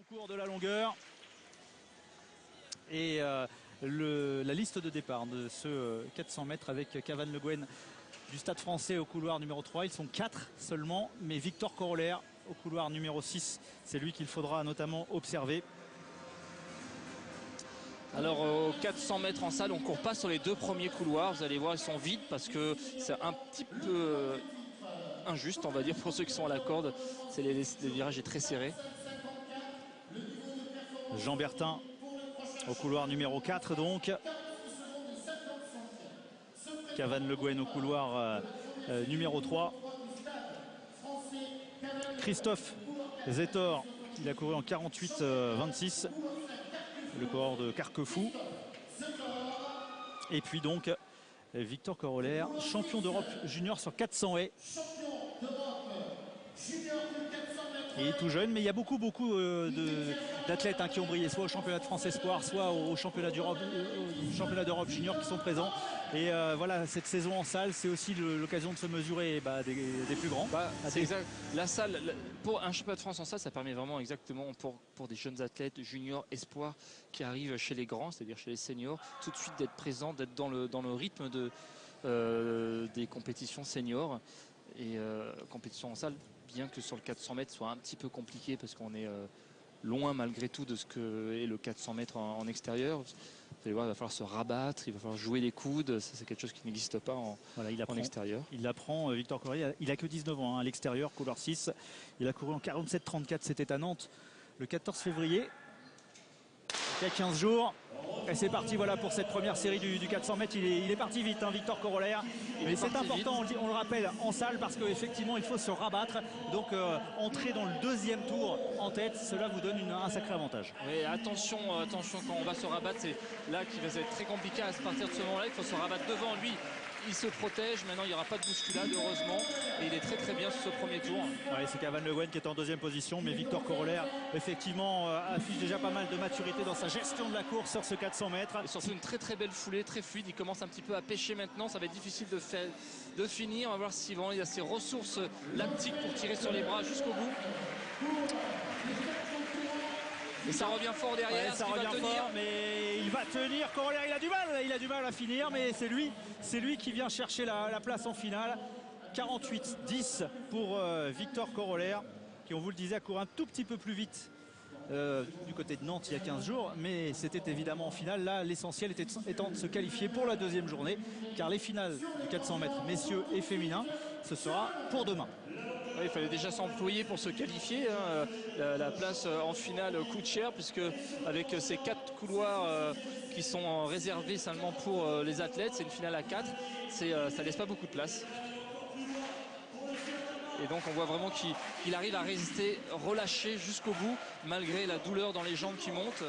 cours de la longueur. Et la liste de départ de ce 400 mètres avec Cavan Le Guen du Stade Français au couloir numéro 3. Ils sont 4 seulement, mais Victor Corollaire au couloir numéro 6. C'est lui qu'il faudra notamment observer. Alors aux 400 mètres en salle, on ne court pas sur les deux premiers couloirs. Vous allez voir, ils sont vides parce que c'est un petit peu injuste, on va dire, pour ceux qui sont à la corde. Le virage est très serré. Jean Bertin au couloir numéro 4 donc. Cavan Le Guen au couloir numéro 3. Christophe Zetor, il a couru en 48-26. Le coureur de Carquefou. Et puis donc Victor Corollaire, champion d'Europe junior sur 400 haies. Il est tout jeune, mais il y a beaucoup d'athlètes qui ont brillé, soit au championnat de France Espoir, soit au championnat d'Europe junior qui sont présents. Et voilà, cette saison en salle, c'est aussi l'occasion de se mesurer des plus grands. C'est exact. La salle, pour un championnat de France en salle, ça permet vraiment exactement pour des jeunes athlètes juniors espoirs qui arrivent chez les grands, c'est-à-dire chez les seniors, tout de suite d'être présents, d'être dans le rythme des compétitions seniors et compétitions en salle. Bien que sur le 400 mètres soit un petit peu compliqué parce qu'on est loin malgré tout de ce que est le 400 mètres en extérieur. Vous allez voir, il va falloir se rabattre, il va falloir jouer les coudes. Ça, c'est quelque chose qui n'existe pas en extérieur. Il apprend, Victor Corollaire. Il a que 19 ans à l'extérieur, couloir 6. Il a couru en 47-34, c'était à Nantes le 14 février. Il y a 15 jours. Et c'est parti voilà pour cette première série du 400 mètres. Il est parti vite, Victor Corollaire. Mais c'est important, on le rappelle, en salle, parce qu'effectivement, il faut se rabattre. Donc, entrer dans le deuxième tour en tête, cela vous donne un sacré avantage. Oui, attention quand on va se rabattre, c'est là qu'il va être très compliqué à partir de ce moment-là. Il faut se rabattre devant lui. Il se protège, maintenant il n'y aura pas de bousculade heureusement et il est très très bien sur ce premier tour. Ouais, c'est Cavan Le Guen qui est en deuxième position, mais Victor Corollaire effectivement affiche déjà pas mal de maturité dans sa gestion de la course sur ce 400 mètres. Et surtout une très très belle foulée, très fluide, il commence un petit peu à pêcher maintenant, ça va être difficile de finir, on va voir si vraiment il a ses ressources lactiques pour tirer sur les bras jusqu'au bout. Et ça revient fort derrière, ça revient fort, mais il va tenir. Corollaire, il a du mal à finir, mais c'est lui qui vient chercher la place en finale. 48-10 pour Victor Corollaire, qui, on vous le disait, a couru un tout petit peu plus vite du côté de Nantes il y a 15 jours, mais c'était évidemment en finale. Là, l'essentiel étant de se qualifier pour la deuxième journée, car les finales du 400 mètres messieurs et féminins, ce sera pour demain. Il fallait déjà s'employer pour se qualifier. La place en finale coûte cher puisque avec ces 4 couloirs qui sont réservés seulement pour les athlètes, c'est une finale à 4. Ça laisse pas beaucoup de place. Et donc on voit vraiment qu'il arrive à résister, relâcher jusqu'au bout malgré la douleur dans les jambes qui monte.